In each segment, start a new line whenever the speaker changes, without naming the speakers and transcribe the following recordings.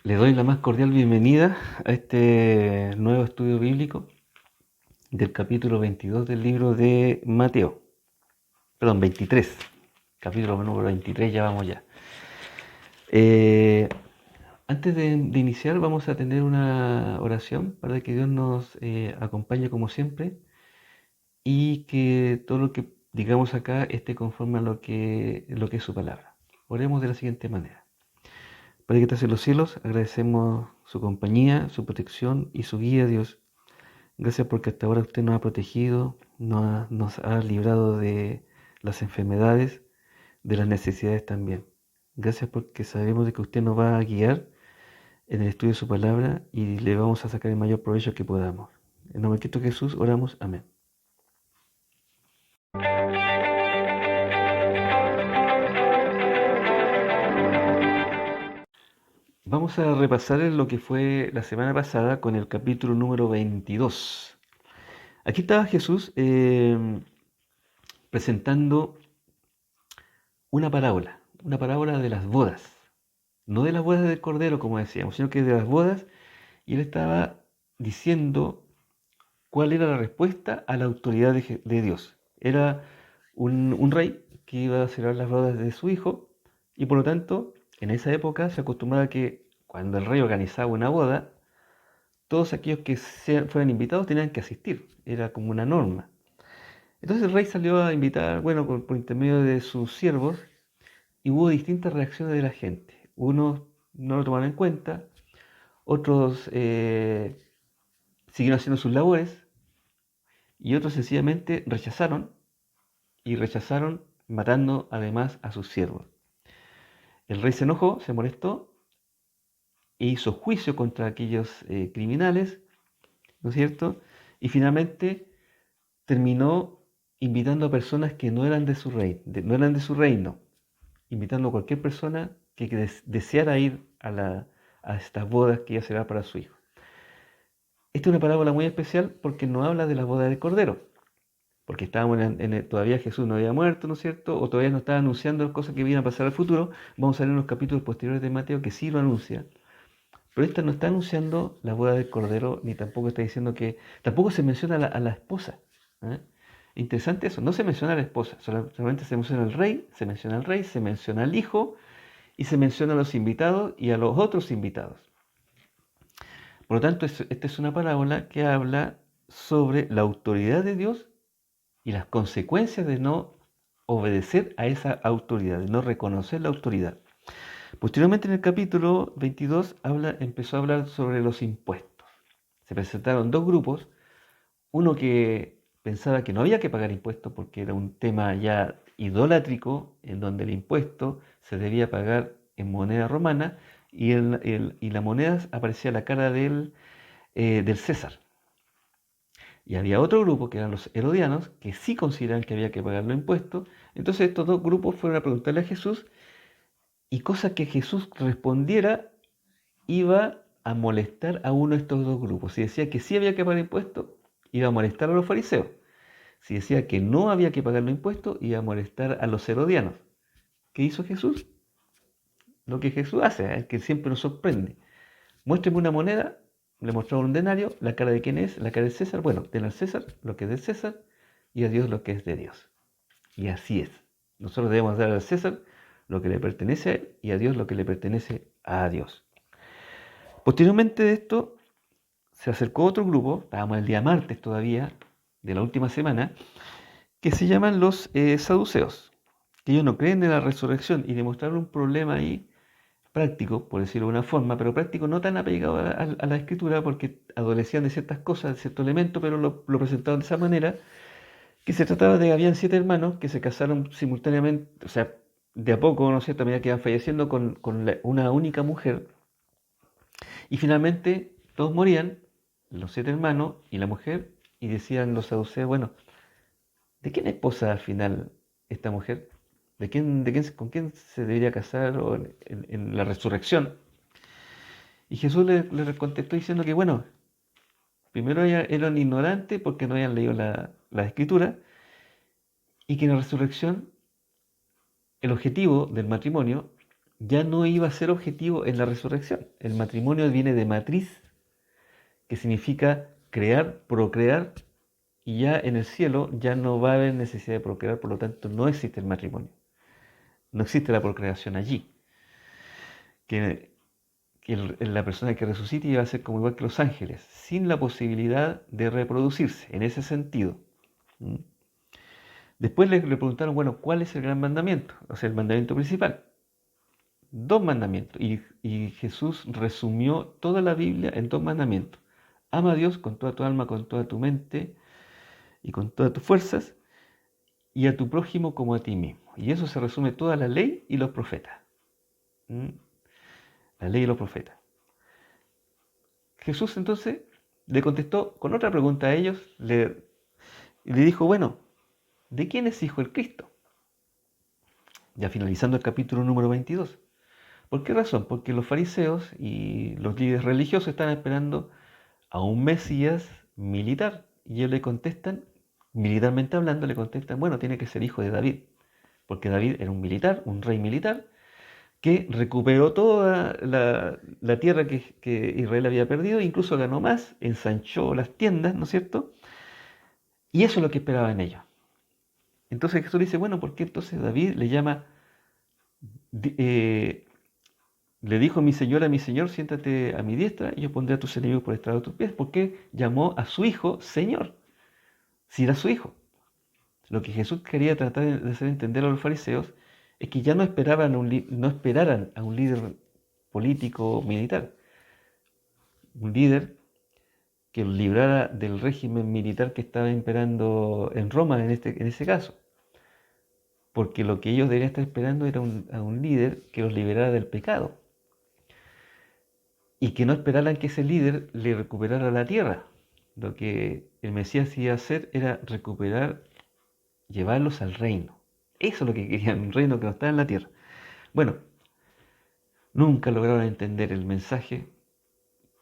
Le doy la más cordial bienvenida a este nuevo estudio bíblico del capítulo 22 del libro de Mateo. Perdón, 23. Capítulo número 23, ya vamos ya. Eh, Antes de iniciar vamos a tener una oración para que Dios nos acompañe como siempre y que todo lo que digamos acá esté conforme a lo que es su palabra. Oremos de la siguiente manera. Padre que estás en los cielos, agradecemos su compañía, su protección y su guía, Dios. Gracias porque hasta ahora usted nos ha protegido, nos ha librado de las enfermedades, de las necesidades también. Gracias porque sabemos de que usted nos va a guiar en el estudio de su palabra y le vamos a sacar el mayor provecho que podamos. En nombre de Cristo Jesús oramos. Amén. Vamos a repasar lo que fue la semana pasada con el capítulo número 22. Aquí estaba Jesús presentando una parábola de las bodas. No de las bodas del Cordero, como decíamos, sino que de las bodas, y él estaba diciendo cuál era la respuesta a la autoridad de Dios. Era un rey que iba a celebrar las bodas de su hijo, y por lo tanto, en esa época se acostumbraba que cuando el rey organizaba una boda, todos aquellos que fueran invitados tenían que asistir, era como una norma. Entonces el rey salió a invitar, bueno, por intermedio de sus siervos, y hubo distintas reacciones de la gente. Unos no lo tomaron en cuenta, otros siguieron haciendo sus labores y otros sencillamente rechazaron matando además a sus siervos. El rey se enojó, se molestó e hizo juicio contra aquellos criminales, ¿no es cierto? Y finalmente terminó invitando a personas que no eran de su no eran de su reino, invitando a cualquier persona que deseara ir a estas bodas que iba a celebrar para su hijo. Esta es una parábola muy especial porque no habla de la boda del Cordero, porque estábamos todavía Jesús no había muerto, ¿no es cierto? O todavía no estaba anunciando las cosas que iban a pasar al futuro. Vamos a ver en los capítulos posteriores de Mateo que sí lo anuncia. Pero esta no está anunciando la boda del Cordero, ni tampoco está diciendo tampoco se menciona a la esposa. ¿eh? Interesante eso, no se menciona a la esposa, solamente se menciona al rey, se menciona al rey, se menciona al hijo y se menciona a los invitados y a los otros invitados. Por lo tanto, esta es una parábola que habla sobre la autoridad de Dios y las consecuencias de no obedecer a esa autoridad, de no reconocer la autoridad. Posteriormente, en el capítulo 22, empezó a hablar sobre los impuestos. Se presentaron dos grupos, uno que pensaba que no había que pagar impuestos porque era un tema ya idolátrico, en donde el impuesto se debía pagar en moneda romana y la moneda aparecía a la cara del César. Y había otro grupo, que eran los herodianos, que sí consideraban que había que pagar los impuestos. Entonces estos dos grupos fueron a preguntarle a Jesús y cosa que Jesús respondiera iba a molestar a uno de estos dos grupos. Si decía que sí había que pagar impuestos, iba a molestar a los fariseos. Si decía que no había que pagar los impuestos, iba a molestar a los herodianos. ¿Qué hizo Jesús? Lo que Jesús hace, que siempre nos sorprende. Muéstrame una moneda, le mostraron un denario, la cara de quién es, la cara de César. Bueno, den al César lo que es de César y a Dios lo que es de Dios. Y así es. Nosotros debemos dar al César lo que le pertenece a él y a Dios lo que le pertenece a Dios. Posteriormente de esto, se acercó otro grupo, estábamos el día martes todavía, de la última semana, que se llaman los saduceos, que ellos no creen en la resurrección y demostraron un problema ahí práctico, por decirlo de una forma, pero práctico no tan apegado a la escritura porque adolecían de ciertas cosas, de ciertos elementos, pero lo presentaban de esa manera, que se trataba de, habían 7 hermanos que se casaron simultáneamente, o sea, de a poco, ¿no es cierto?, a medida que iban falleciendo con una única mujer, y finalmente todos morían, los 7 hermanos y la mujer, y decían los saduceos, bueno, ¿de quién es esposa al final esta mujer? ¿Con quién se debería casar o en la resurrección? Y Jesús le contestó diciendo que, bueno, primero eran ignorantes porque no habían leído la escritura y que en la resurrección el objetivo del matrimonio ya no iba a ser objetivo en la resurrección. El matrimonio viene de matriz, que significa crear, procrear, y ya en el cielo ya no va a haber necesidad de procrear, por lo tanto no existe el matrimonio, no existe la procreación allí. Que la persona que resucite iba a ser como igual que los ángeles, sin la posibilidad de reproducirse, en ese sentido. ¿Mm? Después le preguntaron, bueno, ¿cuál es el gran mandamiento? O sea, el mandamiento principal. Dos mandamientos. Y Jesús resumió toda la Biblia en dos mandamientos. Ama a Dios con toda tu alma, con toda tu mente y con todas tus fuerzas, y a tu prójimo como a ti mismo. Y eso se resume toda la ley y los profetas. ¿Mm? La ley y los profetas. Jesús entonces le contestó con otra pregunta a ellos, y le dijo, bueno, ¿de quién es hijo el Cristo? Ya finalizando el capítulo número 22. ¿Por qué razón? Porque los fariseos y los líderes religiosos están esperando a un Mesías militar. Y ellos le contestan, militarmente hablando, le contestan, bueno, tiene que ser hijo de David. Porque David era un militar, un rey militar, que recuperó toda la tierra que Israel había perdido, incluso ganó más, ensanchó las tiendas, ¿no es cierto? Y eso es lo que esperaban ellos. Entonces Jesús dice, bueno, ¿por qué entonces David le llama, eh, le dijo a mi señor, siéntate a mi diestra y yo pondré a tus enemigos por estrado de tus pies? ¿Por qué llamó a su hijo Señor? Si era su hijo. Lo que Jesús quería tratar de hacer entender a los fariseos es que ya no esperaran a un líder político o militar, un líder que los librara del régimen militar que estaba imperando en Roma en ese caso. Porque lo que ellos deberían estar esperando era a un líder que los liberara del pecado. Y que no esperaran que ese líder le recuperara la tierra. Lo que el Mesías iba a hacer era recuperar, llevarlos al reino. Eso es lo que querían, un reino que no estaba en la tierra. Bueno, nunca lograron entender el mensaje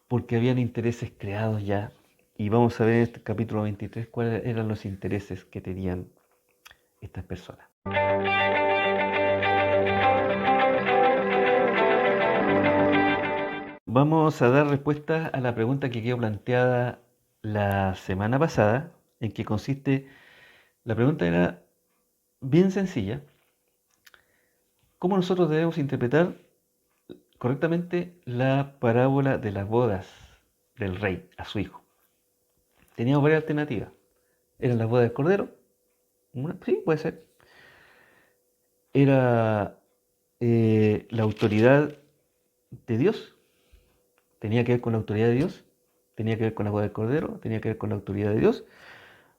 porque habían intereses creados ya. Y vamos a ver en este capítulo 23 cuáles eran los intereses que tenían estas personas. Vamos a dar respuesta a la pregunta que quedó planteada la semana pasada, en que consiste, la pregunta era bien sencilla: ¿cómo nosotros debemos interpretar correctamente la parábola de las bodas del rey a su hijo? Teníamos varias alternativas. ¿Eran las bodas del cordero? Sí, puede ser. ¿Era la autoridad de Dios? ¿Tenía que ver con la autoridad de Dios? ¿Tenía que ver con la boda del cordero? ¿Tenía que ver con la autoridad de Dios?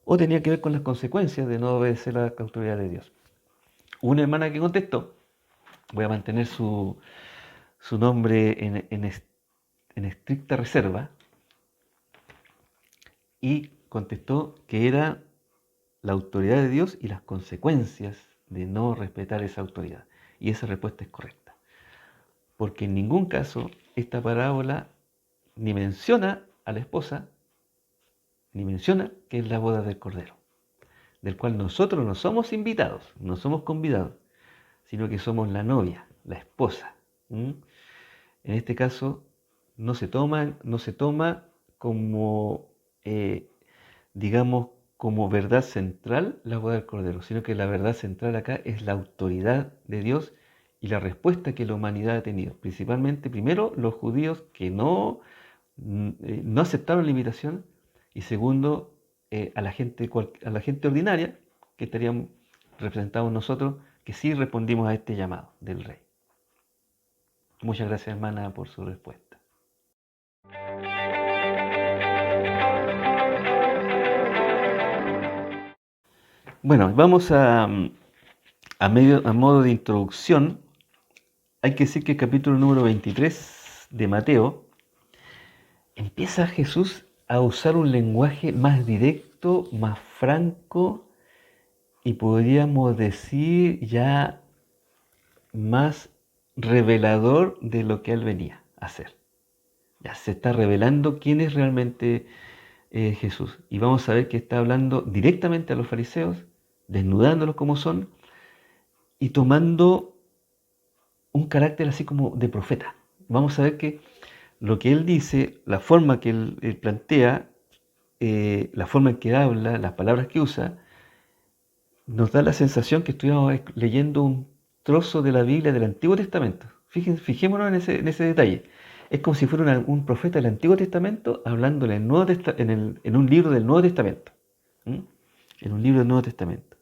¿O tenía que ver con las consecuencias de no obedecer la autoridad de Dios? Una hermana que contestó, voy a mantener su nombre en estricta reserva, y contestó que era la autoridad de Dios y las consecuencias de no respetar esa autoridad. Y esa respuesta es correcta. Porque en ningún caso esta parábola ni menciona a la esposa, ni menciona que es la boda del Cordero, del cual nosotros no somos invitados, no somos convidados, sino que somos la novia, la esposa. ¿Mm? En este caso no se toma como, digamos, como verdad central la boda del Cordero, sino que la verdad central acá es la autoridad de Dios y la respuesta que la humanidad ha tenido. Principalmente, primero, los judíos que no aceptaron la invitación, y segundo, a la gente ordinaria, que estaríamos representados nosotros, que sí respondimos a este llamado del rey. Muchas gracias, hermana, por su respuesta. Bueno, vamos a modo de introducción. Hay que decir que el capítulo número 23 de Mateo empieza Jesús a usar un lenguaje más directo, más franco, y podríamos decir ya más revelador de lo que él venía a hacer. Ya se está revelando quién es realmente Jesús. Y vamos a ver que está hablando directamente a los fariseos, desnudándolos como son, y tomando un carácter así como de profeta. Vamos a ver que lo que él dice, la forma que él plantea, la forma en que habla, las palabras que usa, nos da la sensación que estuviéramos leyendo un trozo de la Biblia del Antiguo Testamento. Fijémonos en ese detalle. Es como si fuera un profeta del Antiguo Testamento hablando en un libro del Nuevo Testamento. ¿Mm? En un libro del Nuevo Testamento.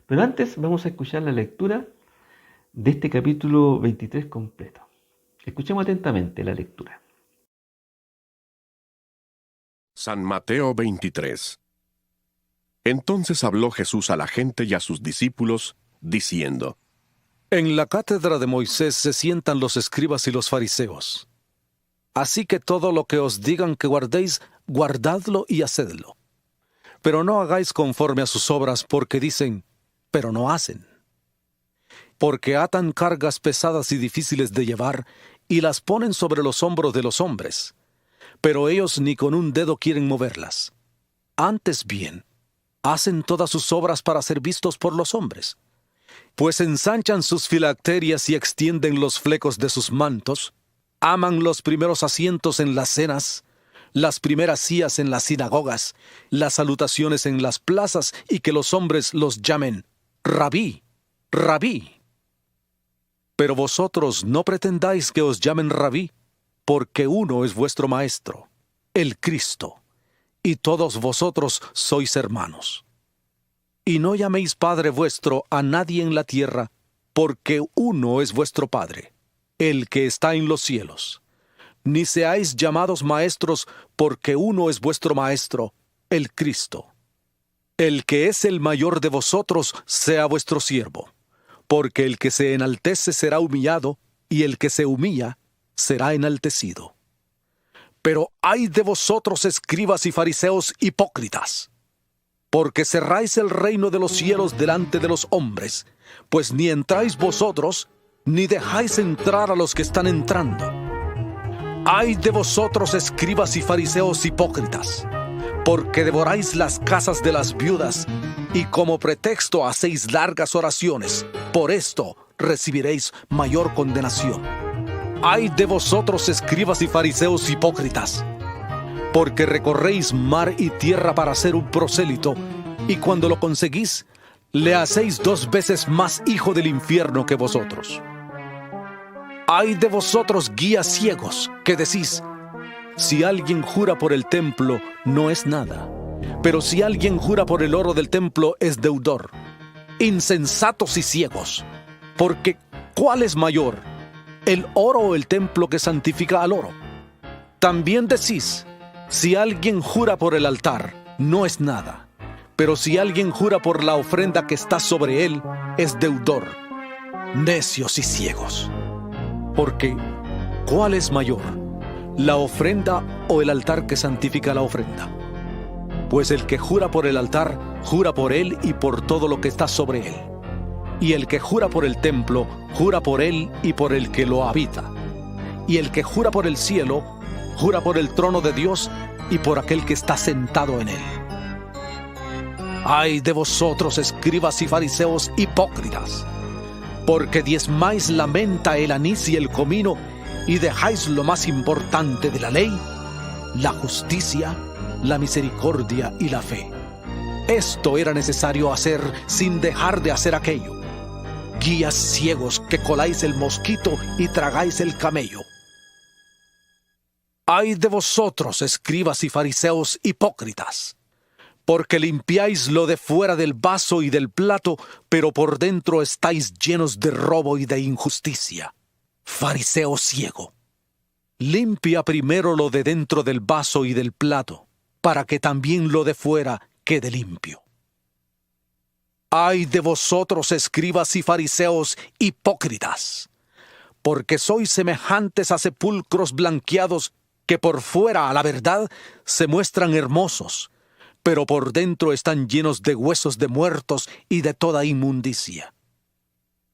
Pero antes vamos a escuchar la lectura de este capítulo 23 completo. Escuchemos atentamente la lectura.
San Mateo 23. Entonces habló Jesús a la gente y a sus discípulos, diciendo:
En la cátedra de Moisés se sientan los escribas y los fariseos. Así que todo lo que os digan que guardéis, guardadlo y hacedlo. Pero no hagáis conforme a sus obras, porque dicen, pero no hacen. Porque atan cargas pesadas y difíciles de llevar, y las ponen sobre los hombros de los hombres, pero ellos ni con un dedo quieren moverlas. Antes bien, hacen todas sus obras para ser vistos por los hombres. Pues ensanchan sus filacterias y extienden los flecos de sus mantos, aman los primeros asientos en las cenas, las primeras sillas en las sinagogas, las salutaciones en las plazas, y que los hombres los llamen Rabí, Rabí. Pero vosotros no pretendáis que os llamen Rabí, porque uno es vuestro Maestro, el Cristo, y todos vosotros sois hermanos. Y no llaméis Padre vuestro a nadie en la tierra, porque uno es vuestro Padre, el que está en los cielos. Ni seáis llamados maestros, porque uno es vuestro Maestro, el Cristo. El que es el mayor de vosotros sea vuestro siervo, porque el que se enaltece será humillado, y el que se humilla será enaltecido. Pero ay de vosotros, escribas y fariseos hipócritas, porque cerráis el reino de los cielos delante de los hombres, pues ni entráis vosotros, ni dejáis entrar a los que están entrando. Ay de vosotros, escribas y fariseos hipócritas, porque devoráis las casas de las viudas, y como pretexto hacéis largas oraciones. Por esto recibiréis mayor condenación. Ay de vosotros, escribas y fariseos hipócritas, porque recorréis mar y tierra para ser un prosélito, y cuando lo conseguís, le hacéis 2 veces más hijo del infierno que vosotros. Ay de vosotros, guías ciegos, que decís: si alguien jura por el templo, no es nada, pero si alguien jura por el oro del templo, es deudor. Insensatos y ciegos, porque ¿cuál es mayor, el oro o el templo que santifica al oro? También decís: si alguien jura por el altar, no es nada, pero si alguien jura por la ofrenda que está sobre él, es deudor. Necios y ciegos, porque ¿cuál es mayor, la ofrenda o el altar que santifica la ofrenda? Pues el que jura por el altar, jura por él y por todo lo que está sobre él. Y el que jura por el templo, jura por él y por el que lo habita. Y el que jura por el cielo, jura por el trono de Dios y por aquel que está sentado en él. Ay de vosotros, escribas y fariseos hipócritas, porque diezmáis la menta, el anís y el comino, y dejáis lo más importante de la ley, la justicia, la misericordia y la fe. Esto era necesario hacer sin dejar de hacer aquello. Guías ciegos, que coláis el mosquito y tragáis el camello. Ay de vosotros, escribas y fariseos hipócritas, porque limpiáis lo de fuera del vaso y del plato, pero por dentro estáis llenos de robo y de injusticia. Fariseo ciego, limpia primero lo de dentro del vaso y del plato, para que también lo de fuera quede limpio. Ay de vosotros, escribas y fariseos hipócritas, porque sois semejantes a sepulcros blanqueados, que por fuera, a la verdad, se muestran hermosos, pero por dentro están llenos de huesos de muertos y de toda inmundicia.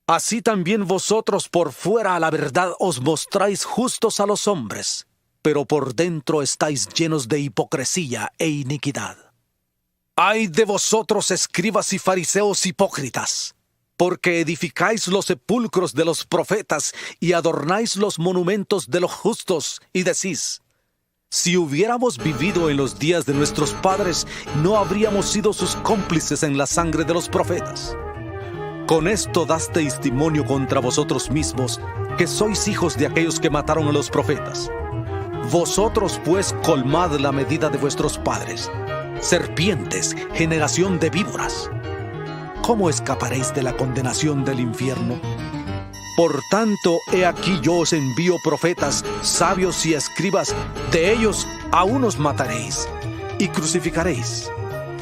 Así también vosotros por fuera, a la verdad, os mostráis justos a los hombres, pero por dentro estáis llenos de hipocresía e iniquidad. Ay de vosotros, escribas y fariseos hipócritas, porque edificáis los sepulcros de los profetas y adornáis los monumentos de los justos, y decís: si hubiéramos vivido en los días de nuestros padres, no habríamos sido sus cómplices en la sangre de los profetas. Con esto das testimonio contra vosotros mismos, que sois hijos de aquellos que mataron a los profetas. Vosotros pues colmad la medida de vuestros padres. Serpientes, generación de víboras, ¿cómo escaparéis de la condenación del infierno? Por tanto, he aquí yo os envío profetas, sabios y escribas. De ellos a unos mataréis y crucificaréis,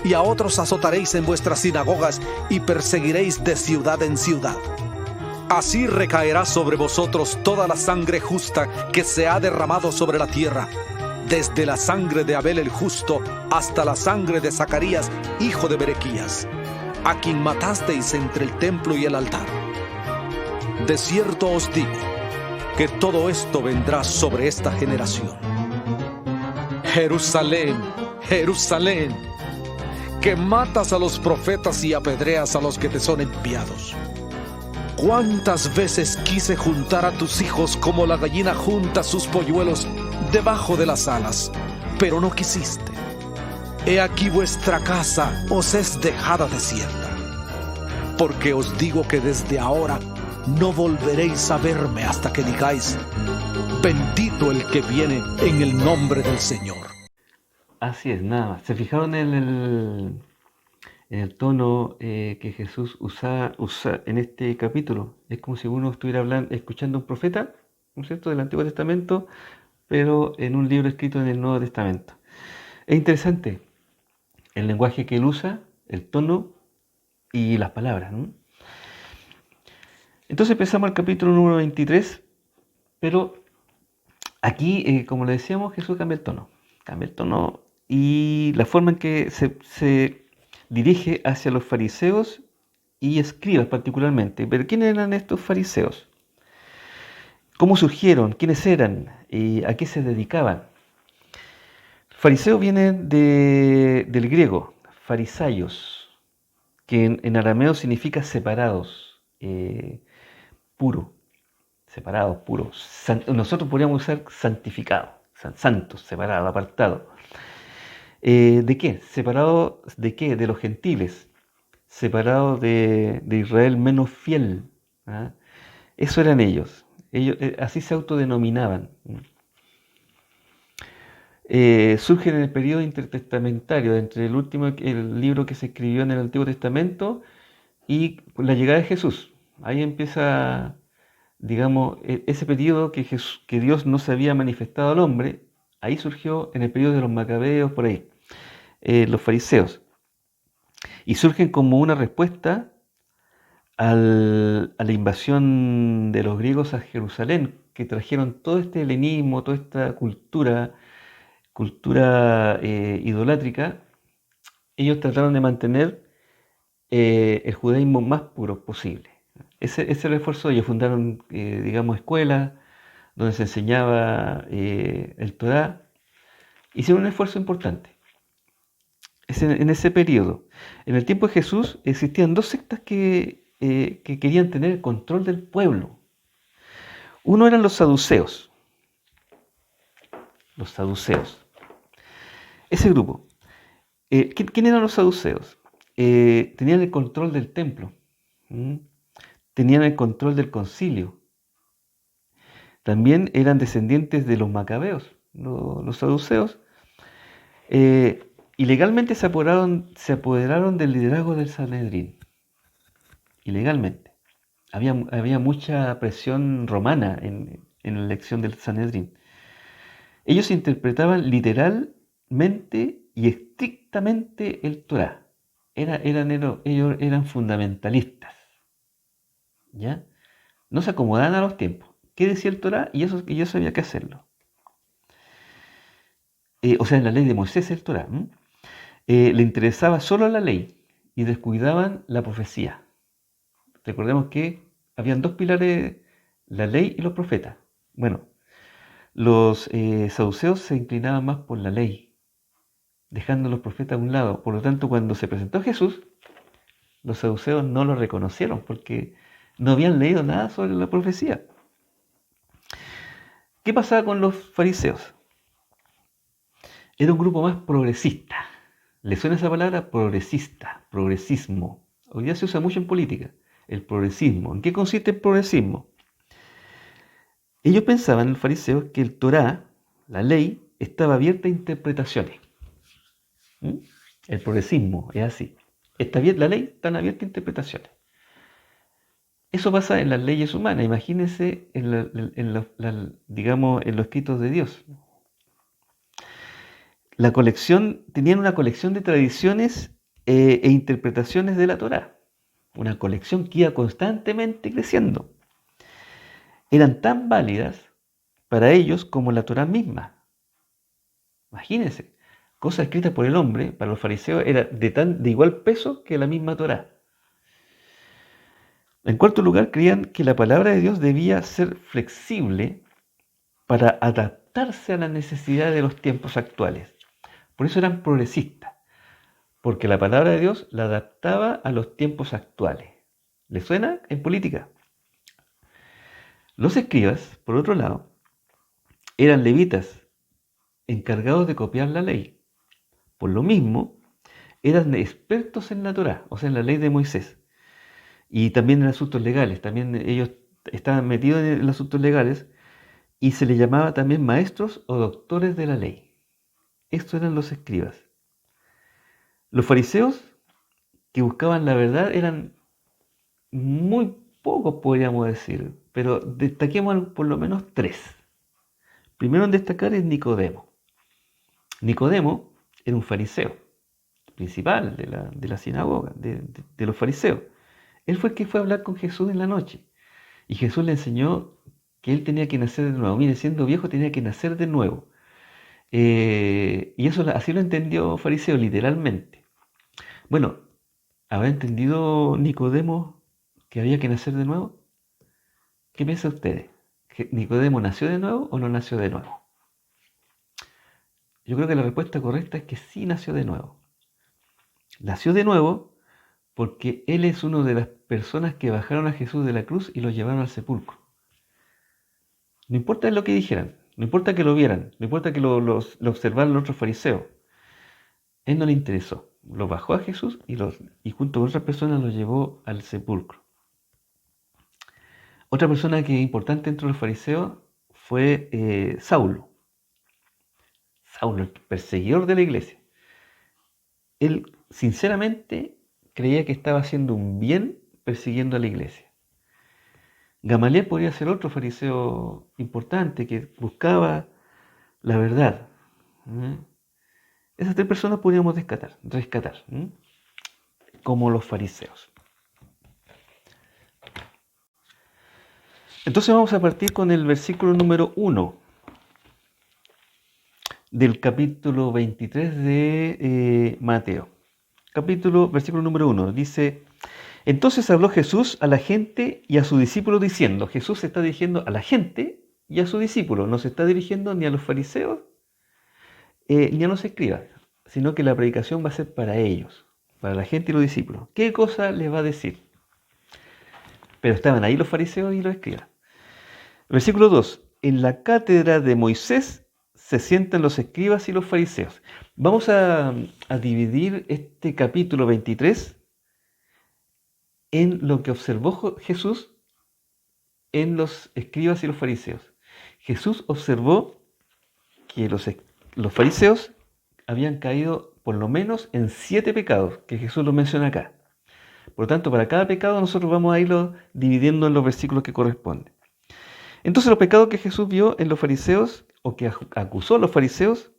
y a otros azotaréis en vuestras sinagogas y perseguiréis de ciudad en ciudad. Así recaerá sobre vosotros toda la sangre justa que se ha derramado sobre la tierra, desde la sangre de Abel el justo hasta la sangre de Zacarías, hijo de Berequías, a quien matasteis entre el templo y el altar. De cierto os digo que todo esto vendrá sobre esta generación. Jerusalén, Jerusalén, que matas a los profetas y apedreas a los que te son enviados. ¿Cuántas veces quise juntar a tus hijos como la gallina junta sus polluelos debajo de las alas, pero no quisiste? He aquí vuestra casa os es dejada desierta. Porque os digo que desde ahora no volveréis a verme hasta que digáis: bendito el que viene en el nombre del Señor.
Así es, nada más. ¿Se fijaron en el tono que Jesús usa en este capítulo? Es como si uno estuviera escuchando a un profeta, ¿no es cierto?, del Antiguo Testamento, pero en un libro escrito en el Nuevo Testamento. Es interesante el lenguaje que él usa, el tono y las palabras, ¿no? Entonces empezamos el capítulo número 23, pero aquí, como le decíamos, Jesús cambia el tono y la forma en que se dirige hacia los fariseos y escribas particularmente. Pero ¿quiénes eran estos fariseos? ¿Cómo surgieron? ¿Quiénes eran? ¿A qué se dedicaban? Fariseo viene del griego, farisaios, que en arameo significa separados, puro, separados, puros. Nosotros podríamos usar santificado, santos, separado, apartado. ¿De qué? ¿Separado de qué? De los gentiles, separado de Israel menos fiel. ¿Ah? Eso eran ellos. Ellos así se autodenominaban. Surgen en el periodo intertestamentario, entre el libro que se escribió en el Antiguo Testamento y la llegada de Jesús. Ahí empieza, digamos, ese periodo que Dios no se había manifestado al hombre. Ahí surgió en el periodo de los macabeos, por ahí, los fariseos. Y surgen como una respuesta a la invasión de los griegos a Jerusalén, que trajeron todo este helenismo, toda esta cultura idolátrica. Ellos trataron de mantener el judaísmo más puro posible. Ese era el esfuerzo de ellos. Fundaron, digamos, escuelas donde se enseñaba el Torá. Hicieron un esfuerzo importante. En ese periodo. En el tiempo de Jesús existían dos sectas que querían tener el control del pueblo. Uno eran los saduceos. Los saduceos. Ese grupo. ¿Quién eran los saduceos? Tenían el control del templo. Tenían el control del concilio. También eran descendientes de los macabeos, los saduceos. Ilegalmente se apoderaron del liderazgo del Sanedrín. Ilegalmente. Había mucha presión romana en la elección del Sanedrín. Ellos interpretaban literalmente y estrictamente el Torá. Ellos eran fundamentalistas. ¿Ya? No se acomodaban a los tiempos. ¿Qué decía el Torá? Y eso había que hacerlo. O sea, en la ley de Moisés el Torá. Le interesaba solo la ley y descuidaban la profecía. Recordemos que habían dos pilares, la ley y los profetas. Bueno, los saduceos se inclinaban más por la ley, dejando a los profetas a un lado. Por lo tanto, cuando se presentó Jesús, los saduceos no lo reconocieron porque no habían leído nada sobre la profecía. ¿Qué pasaba con los fariseos? Era un grupo más progresista. ¿Le suena esa palabra? Progresista, progresismo. Hoy día se usa mucho en política, el progresismo. ¿En qué consiste el progresismo? Ellos pensaban, los fariseos, que el Torá, la ley, estaba abierta a interpretaciones. ¿Mm? El progresismo es así. La ley está abierta a interpretaciones. Eso pasa en las leyes humanas. Imagínense digamos, en los escritos de Dios. Tenían una colección de tradiciones e interpretaciones de la Torá. Una colección que iba constantemente creciendo. Eran tan válidas para ellos como la Torá misma. Imagínense, cosas escritas por el hombre, para los fariseos, era de igual peso que la misma Torá. En cuarto lugar, creían que la palabra de Dios debía ser flexible para adaptarse a las necesidades de los tiempos actuales. Por eso eran progresistas, porque la palabra de Dios la adaptaba a los tiempos actuales. ¿Les suena? En política. Los escribas, por otro lado, eran levitas encargados de copiar la ley. Por lo mismo, eran expertos en la Torá, o sea, en la ley de Moisés. Y también en asuntos legales. También ellos estaban metidos en asuntos legales y se les llamaba también maestros o doctores de la ley. Estos eran los escribas. Los fariseos, que buscaban la verdad, eran muy pocos, podríamos decir, pero destaquemos por lo menos tres. Primero en destacar es Nicodemo. Nicodemo era un fariseo, principal de la sinagoga, de los fariseos. Él fue el que fue a hablar con Jesús en la noche. Y Jesús le enseñó que él tenía que nacer de nuevo. Mire, siendo viejo tenía que nacer de nuevo. Y eso así lo entendió fariseo, literalmente. Bueno, ¿habrá entendido Nicodemo que había que nacer de nuevo? ¿Qué piensan ustedes? ¿Que Nicodemo nació de nuevo o no nació de nuevo? Yo creo que la respuesta correcta es que sí nació de nuevo. Nació de nuevo porque él es una de las personas que bajaron a Jesús de la cruz y lo llevaron al sepulcro. No importa lo que dijeran, no importa que lo vieran, no importa que lo observaran los otros fariseos. Él no le interesó. Lo bajó a Jesús y junto con otras personas lo llevó al sepulcro. Otra persona que es importante entre los fariseos fue Saulo. Saulo, el perseguidor de la iglesia. Él sinceramente creía que estaba haciendo un bien persiguiendo a la iglesia. Gamaliel podría ser otro fariseo importante que buscaba la verdad. Esas tres personas podríamos rescatar, como los fariseos. Entonces vamos a partir con el versículo número 1 del capítulo 23 de Mateo. Versículo número 1, dice: entonces habló Jesús a la gente y a sus discípulos diciendo. Jesús se está dirigiendo a la gente y a sus discípulos, no se está dirigiendo ni a los fariseos ni a los escribas, sino que la predicación va a ser para ellos, para la gente y los discípulos. ¿Qué cosa les va a decir? Pero estaban ahí los fariseos y los escribas. Versículo 2, en la cátedra de Moisés se sientan los escribas y los fariseos. Vamos a dividir este capítulo 23 en lo que observó Jesús en los escribas y los fariseos. Jesús observó que los fariseos habían caído por lo menos en 7 pecados, que Jesús los menciona acá. Por lo tanto, para cada pecado nosotros vamos a irlo dividiendo en los versículos que corresponden. Entonces, los pecados que Jesús vio en los fariseos, o que acusó a los fariseos,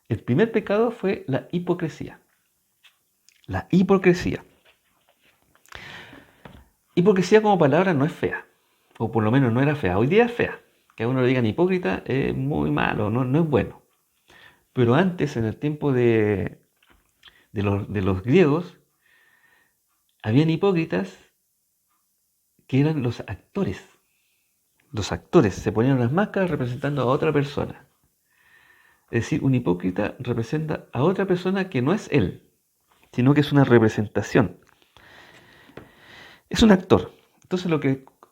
el primer pecado fue la hipocresía. La hipocresía. Hipocresía como palabra no es fea, o por lo menos no era fea. Hoy día es fea. Que a uno le digan hipócrita es muy malo, no es bueno. Pero antes, en el tiempo de los griegos, habían hipócritas que eran los actores. Los actores se ponían unas máscaras representando a otra persona. Es decir, un hipócrita representa a otra persona que no es él, sino que es una representación. Es un actor. Entonces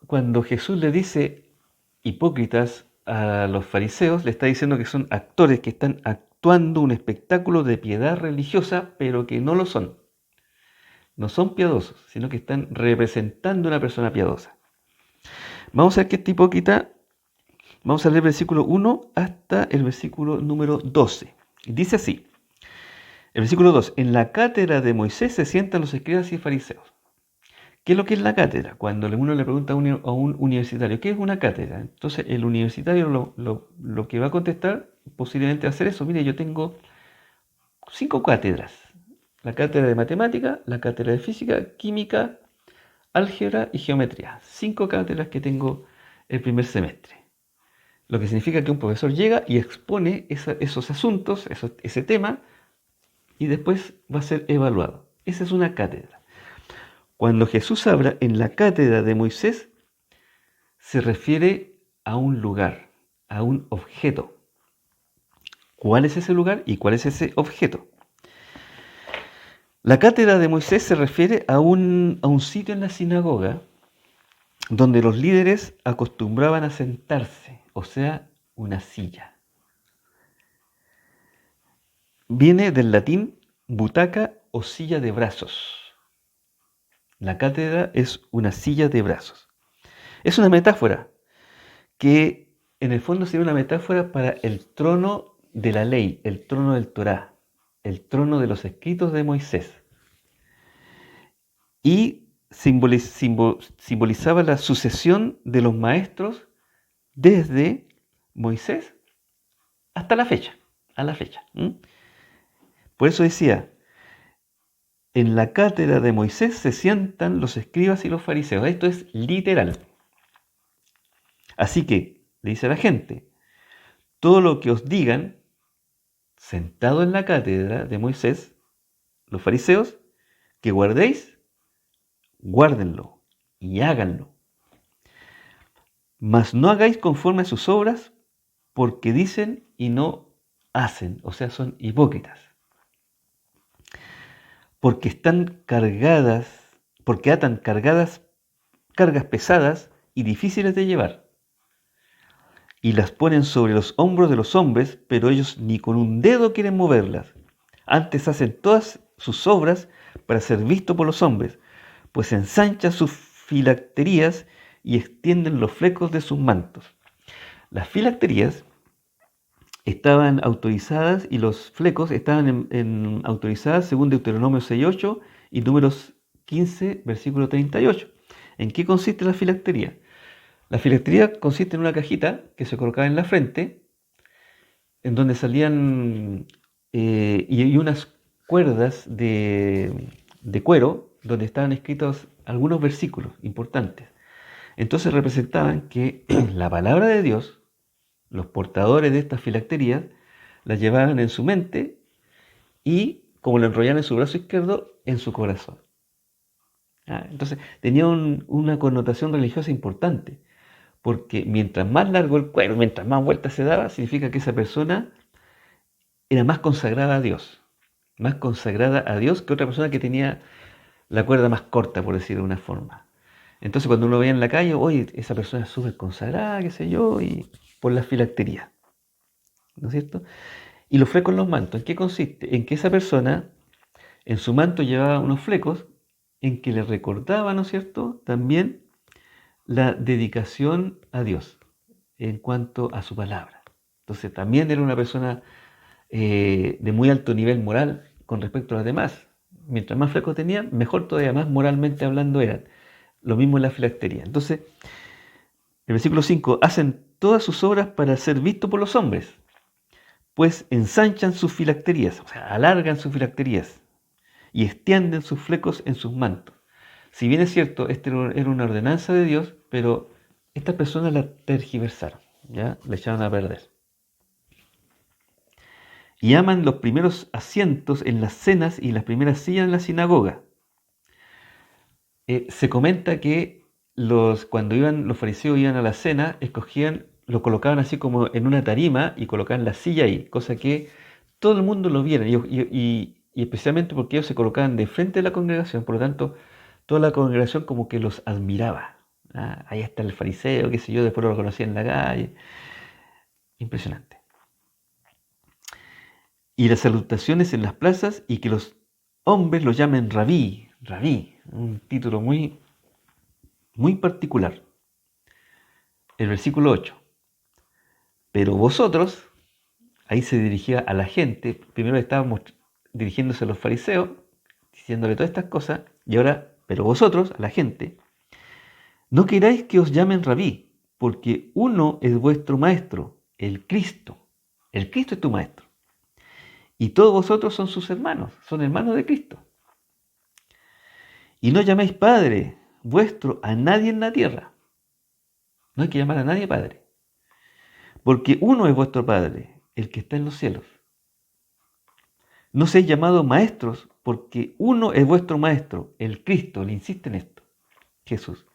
cuando Jesús le dice hipócritas a los fariseos, le está diciendo que son actores que están actuando un espectáculo de piedad religiosa, pero que no lo son. No son piadosos, sino que están representando a una persona piadosa. Vamos a ver que este hipócrita, vamos a leer el versículo 1 hasta el versículo número 12. Dice así, el versículo 2, en la cátedra de Moisés se sientan los escribas y fariseos. ¿Qué es lo que es la cátedra? Cuando uno le pregunta a un universitario, ¿qué es una cátedra? Entonces el universitario lo que va a contestar posiblemente va a ser eso. Mire, yo tengo 5 cátedras. La cátedra de matemática, la cátedra de física, química, álgebra y geometría. 5 cátedras que tengo el primer semestre. Lo que significa que un profesor llega y expone esos asuntos, ese tema, y después va a ser evaluado. Esa es una cátedra. Cuando Jesús habla en la cátedra de Moisés, se refiere a un lugar, a un objeto. ¿Cuál es ese lugar y cuál es ese objeto? La cátedra de Moisés se refiere a un sitio en la sinagoga donde los líderes acostumbraban a sentarse, o sea, una silla. Viene del latín butaca o silla de brazos. La cátedra es una silla de brazos. Es una metáfora que en el fondo sería una metáfora para el trono de la ley, el trono del Torá, el trono de los escritos de Moisés. Y simbolizaba la sucesión de los maestros desde Moisés hasta la fecha, a la fecha. Por eso decía, en la cátedra de Moisés se sientan los escribas y los fariseos. Esto es literal. Así que, le dice a la gente, todo lo que os digan, sentado en la cátedra de Moisés, los fariseos, que guardéis, guárdenlo y háganlo. Mas no hagáis conforme a sus obras, porque dicen y no hacen, o sea, son hipócritas. Porque atan cargas cargas pesadas y difíciles de llevar, y las ponen sobre los hombros de los hombres, pero ellos ni con un dedo quieren moverlas. Antes hacen todas sus obras para ser visto por los hombres, pues ensanchan sus filacterías y extienden los flecos de sus mantos. Las filacterías estaban autorizadas y los flecos estaban autorizadas según Deuteronomio 6.8 y Números 15, versículo 38. ¿En qué consiste la filactería? La filactería consiste en una cajita que se colocaba en la frente, en donde salían y unas cuerdas de cuero, donde estaban escritos algunos versículos importantes. Entonces representaban que la palabra de Dios, los portadores de estas filacterías, la llevaban en su mente y, como la enrollaban en su brazo izquierdo, en su corazón. Entonces tenía una connotación religiosa importante, porque mientras más largo el cuero, mientras más vueltas se daba, significa que esa persona era más consagrada a Dios que otra persona que tenía la cuerda más corta, por decirlo de una forma. Entonces cuando uno veía en la calle, oye, esa persona es súper consagrada, qué sé yo, y por la filactería, ¿no es cierto? Y los flecos en los mantos, ¿en qué consiste? En que esa persona en su manto llevaba unos flecos en que le recordaba, ¿no es cierto?, también la dedicación a Dios en cuanto a su palabra. Entonces también era una persona de muy alto nivel moral con respecto a los demás. Mientras más flecos tenían, mejor todavía, más moralmente hablando eran. Lo mismo en la filactería. Entonces, el versículo 5, hacen todas sus obras para ser vistos por los hombres, pues ensanchan sus filacterías, o sea, alargan sus filacterías y extienden sus flecos en sus mantos. Si bien es cierto, esta era una ordenanza de Dios, pero estas personas la tergiversaron, ¿ya? La echaron a perder. Y aman los primeros asientos en las cenas y las primeras sillas en la sinagoga. Se comenta que cuando los fariseos iban a la cena, lo colocaban así como en una tarima y colocaban la silla ahí, cosa que todo el mundo lo viera, y especialmente porque ellos se colocaban de frente de la congregación, por lo tanto, toda la congregación como que los admiraba. Ahí está el fariseo, qué sé yo, después lo conocía en la calle. Impresionante. Y las salutaciones en las plazas y que los hombres lo llamen rabí, rabí, un título muy, muy particular. El versículo 8. Pero vosotros, ahí se dirigía a la gente, primero estábamos dirigiéndose a los fariseos, diciéndole todas estas cosas, y ahora, pero vosotros, a la gente, no queráis que os llamen rabí, porque uno es vuestro maestro, el Cristo. El Cristo es tu maestro. Y todos vosotros son hermanos de Cristo. Y no llaméis Padre vuestro a nadie en la tierra. No hay que llamar a nadie Padre. Porque uno es vuestro Padre, el que está en los cielos. No seáis llamados maestros, porque uno es vuestro Maestro, el Cristo, le insiste en esto, Jesús.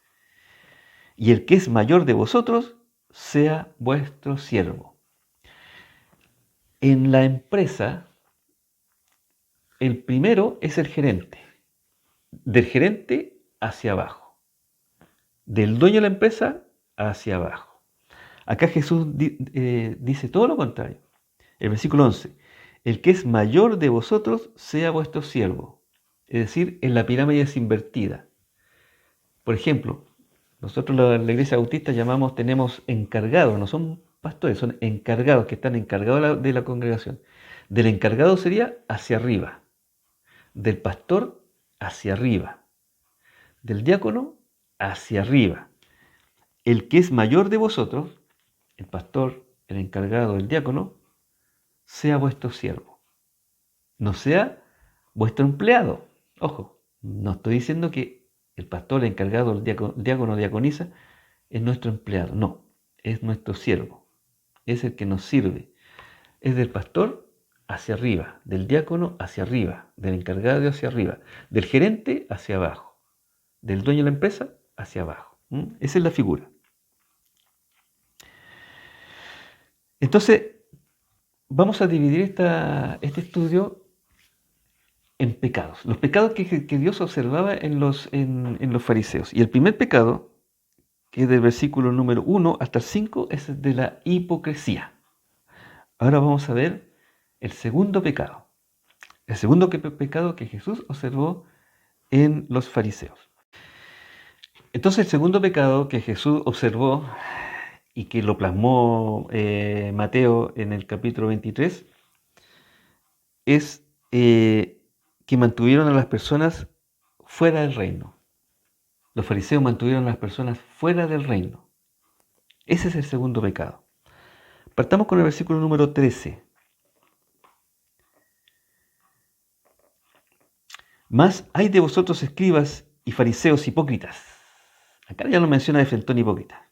Y el que es mayor de vosotros, sea vuestro siervo. En la empresa, el primero es el gerente. Del gerente hacia abajo. Del dueño de la empresa hacia abajo. Acá Jesús dice todo lo contrario. El versículo 11. El que es mayor de vosotros sea vuestro siervo. Es decir, en la pirámide es invertida. Por ejemplo, nosotros la iglesia bautista tenemos encargados, no son pastores, son encargados que están encargados de la congregación. Del encargado sería hacia arriba. Del pastor hacia arriba. Del diácono hacia arriba. El que es mayor de vosotros, el pastor, el encargado, el diácono, sea vuestro siervo. No sea vuestro empleado. Ojo, no estoy diciendo que el pastor, el encargado, el diácono, diaconisa, es nuestro empleado. No, es nuestro siervo. Es el que nos sirve. Es del pastor hacia arriba, del diácono hacia arriba, del encargado hacia arriba, del gerente hacia abajo, del dueño de la empresa hacia abajo. Esa es la figura. Entonces, vamos a dividir este estudio en pecados. Los pecados que Dios observaba en los fariseos. Y el primer pecado, que es del versículo número 1 hasta el 5, es el de la hipocresía. Ahora vamos a ver el segundo pecado. El segundo pecado que Jesús observó en los fariseos. Entonces, el segundo pecado que Jesús observó y que lo plasmó Mateo en el capítulo 23 es que mantuvieron a las personas fuera del reino. Los fariseos mantuvieron a las personas fuera del reino. Ese es el segundo pecado. Partamos con el versículo número 13. Mas hay de vosotros escribas y fariseos hipócritas. Acá ya lo menciona de frente hipócrita.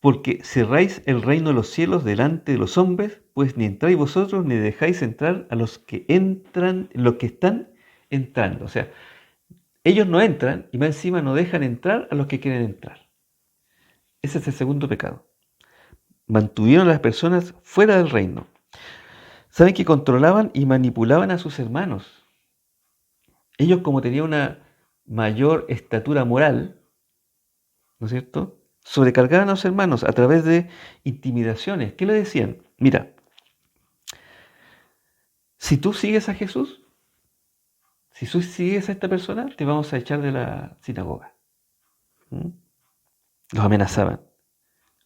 Porque cerráis el reino de los cielos delante de los hombres, pues ni entráis vosotros ni dejáis entrar a los que entran, los que están entrando. O sea, ellos no entran y más encima no dejan entrar a los que quieren entrar. Ese es el segundo pecado. Mantuvieron a las personas fuera del reino. Saben que controlaban y manipulaban a sus hermanos. Ellos, como tenían una mayor estatura moral, ¿no es cierto?, sobrecargaban a los hermanos a través de intimidaciones. ¿Qué le decían? Mira, si tú sigues a Jesús, si tú sigues a esta persona, te vamos a echar de la sinagoga. Los amenazaban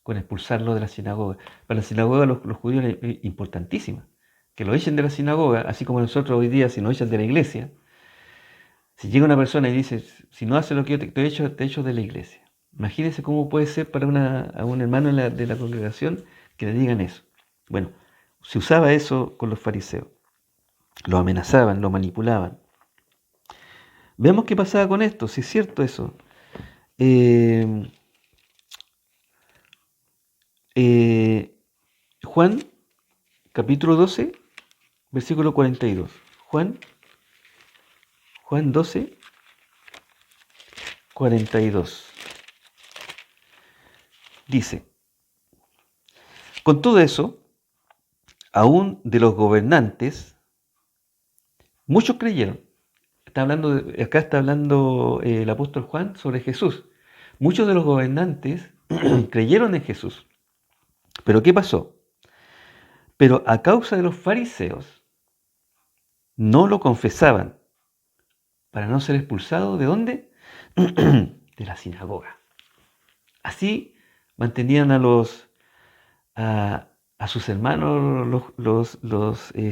con expulsarlo de la sinagoga. Para la sinagoga los judíos es importantísima. Que lo echen de la sinagoga, así como nosotros hoy día, si nos echan de la iglesia. Si llega una persona y dice, si no hace lo que yo te echo de la iglesia. Imagínense cómo puede ser para a un hermano de la congregación que le digan eso. Bueno, se usaba eso con los fariseos. Lo amenazaban, lo manipulaban. Veamos qué pasaba con esto, si es cierto eso. Juan, capítulo 12, versículo 42. Juan 12, 42. Dice, con todo eso, aún de los gobernantes, muchos creyeron. Acá está hablando el apóstol Juan sobre Jesús. Muchos de los gobernantes creyeron en Jesús. ¿Pero qué pasó? Pero a causa de los fariseos no lo confesaban para no ser expulsados. ¿De dónde? De la sinagoga. Así mantenían a sus hermanos los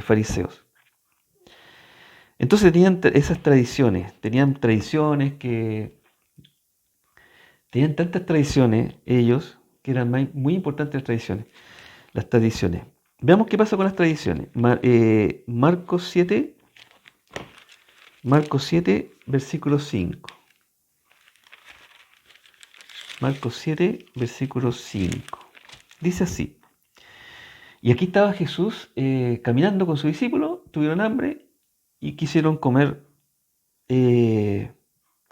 fariseos. Entonces tenían esas tradiciones, tenían tantas tradiciones ellos, que eran muy importantes las tradiciones. Veamos qué pasa con las tradiciones. Marcos 7, versículo 5. Marcos 7, versículo 5. Dice así. Y aquí estaba Jesús caminando con sus discípulos, tuvieron hambre y quisieron comer.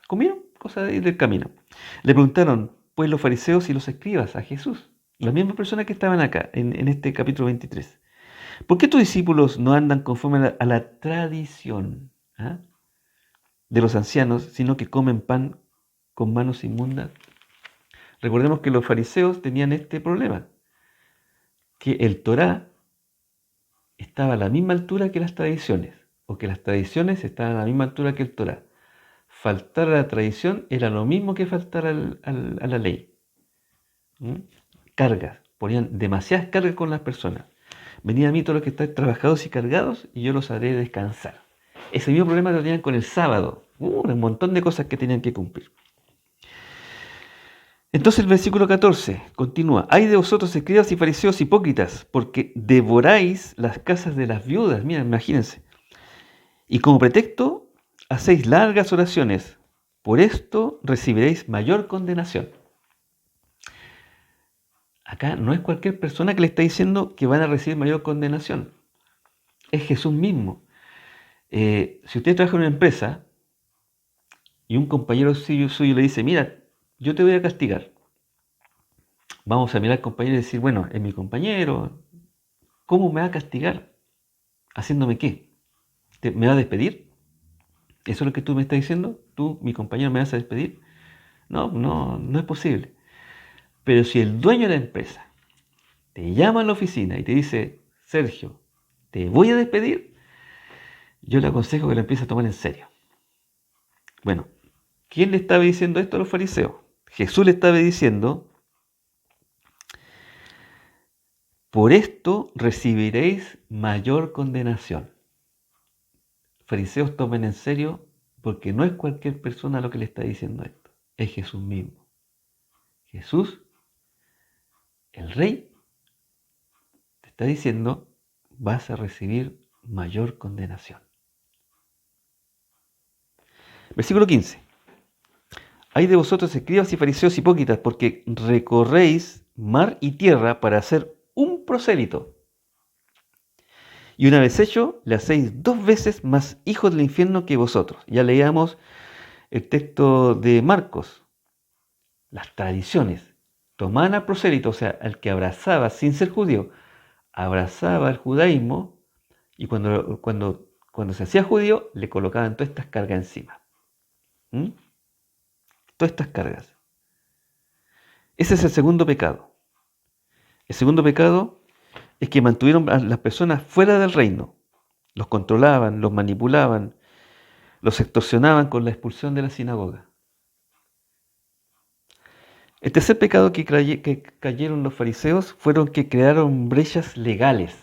Comieron cosas del camino. Le preguntaron, pues, los fariseos y los escribas a Jesús, las mismas personas que estaban acá, en este capítulo 23. ¿Por qué tus discípulos no andan conforme a la tradición de los ancianos, sino que comen pan con manos inmundas? Recordemos que los fariseos tenían este problema, que el Torá estaba a la misma altura que las tradiciones, o que las tradiciones estaban a la misma altura que el Torá. Faltar a la tradición era lo mismo que faltar a la ley. Cargas, ponían demasiadas cargas con las personas. Venid a mí todos los que estáis trabajados y cargados, y yo los haré descansar. Ese mismo problema lo tenían con el sábado. Un montón de cosas que tenían que cumplir. Entonces el versículo 14 continúa. Ay de vosotros, escribas y fariseos hipócritas, porque devoráis las casas de las viudas. Mira, imagínense. Y como pretexto hacéis largas oraciones. Por esto recibiréis mayor condenación. Acá no es cualquier persona que le está diciendo que van a recibir mayor condenación. Es Jesús mismo. Si usted trabaja en una empresa y un compañero suyo le dice, mira, yo te voy a castigar. Vamos a mirar al compañero y decir, bueno, es mi compañero, ¿cómo me va a castigar? ¿Haciéndome qué? ¿Me va a despedir? ¿Eso es lo que tú me estás diciendo? ¿Tú, mi compañero, me vas a despedir? No es posible. Pero si el dueño de la empresa te llama a la oficina y te dice, Sergio, te voy a despedir, yo le aconsejo que lo empiece a tomar en serio. Bueno, ¿quién le estaba diciendo esto a los fariseos? Jesús le estaba diciendo, por esto recibiréis mayor condenación. Fariseos, tomen en serio, porque no es cualquier persona lo que le está diciendo esto, es Jesús mismo. Jesús, el Rey, te está diciendo, vas a recibir mayor condenación. Versículo 15. Ay de vosotros, escribas y fariseos hipócritas, porque recorréis mar y tierra para hacer un prosélito. Y una vez hecho, le hacéis 2 veces más hijos del infierno que vosotros. Ya leíamos el texto de Marcos. Las tradiciones. Tomaban al prosélito, o sea, al que abrazaba sin ser judío, abrazaba el judaísmo, y cuando se hacía judío, le colocaban todas estas cargas encima. Todas estas cargas. Ese es el segundo pecado. El segundo pecado es que mantuvieron a las personas fuera del reino. Los controlaban, los manipulaban, los extorsionaban con la expulsión de la sinagoga. El tercer pecado que cayeron los fariseos fueron que crearon brechas legales.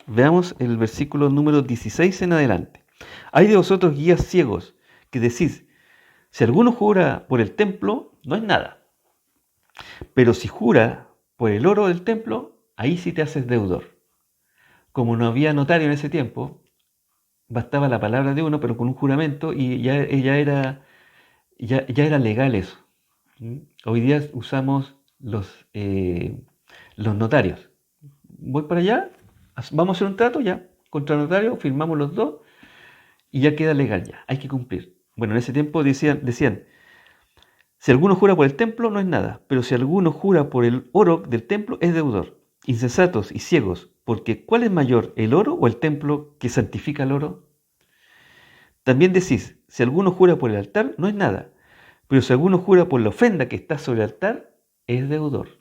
Veamos el versículo número 16 en adelante. Hay de vosotros guías ciegos que decís, si alguno jura por el templo, no es nada. Pero si jura por el oro del templo, ahí sí te haces deudor. Como no había notario en ese tiempo, bastaba la palabra de uno, pero con un juramento, y ya era legal eso. Hoy día usamos los notarios. Voy para allá, vamos a hacer un trato, ya, contra notario, firmamos los dos, y ya queda legal, ya, hay que cumplir. Bueno, en ese tiempo decían, si alguno jura por el templo, no es nada, pero si alguno jura por el oro del templo, es deudor. Insensatos y ciegos, porque ¿cuál es mayor, el oro o el templo que santifica el oro? También decís, si alguno jura por el altar, no es nada, pero si alguno jura por la ofrenda que está sobre el altar, es deudor.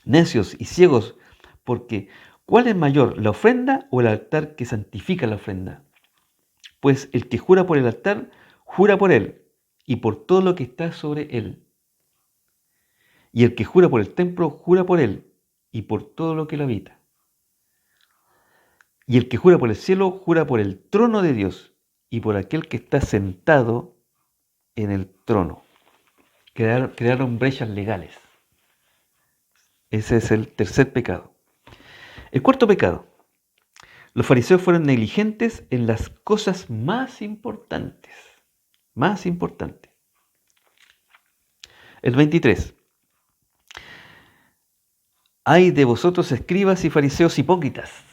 Necios y ciegos, porque ¿cuál es mayor, la ofrenda o el altar que santifica la ofrenda? Pues el que jura por el altar, jura por él y por todo lo que está sobre él. Y el que jura por el templo, jura por él y por todo lo que lo habita. Y el que jura por el cielo, jura por el trono de Dios y por aquel que está sentado en el trono. Crearon brechas legales. Ese es el tercer pecado. El cuarto pecado. Los fariseos fueron negligentes en las cosas más importantes. Más importantes. El 23. Ay de vosotros, escribas y fariseos hipócritas,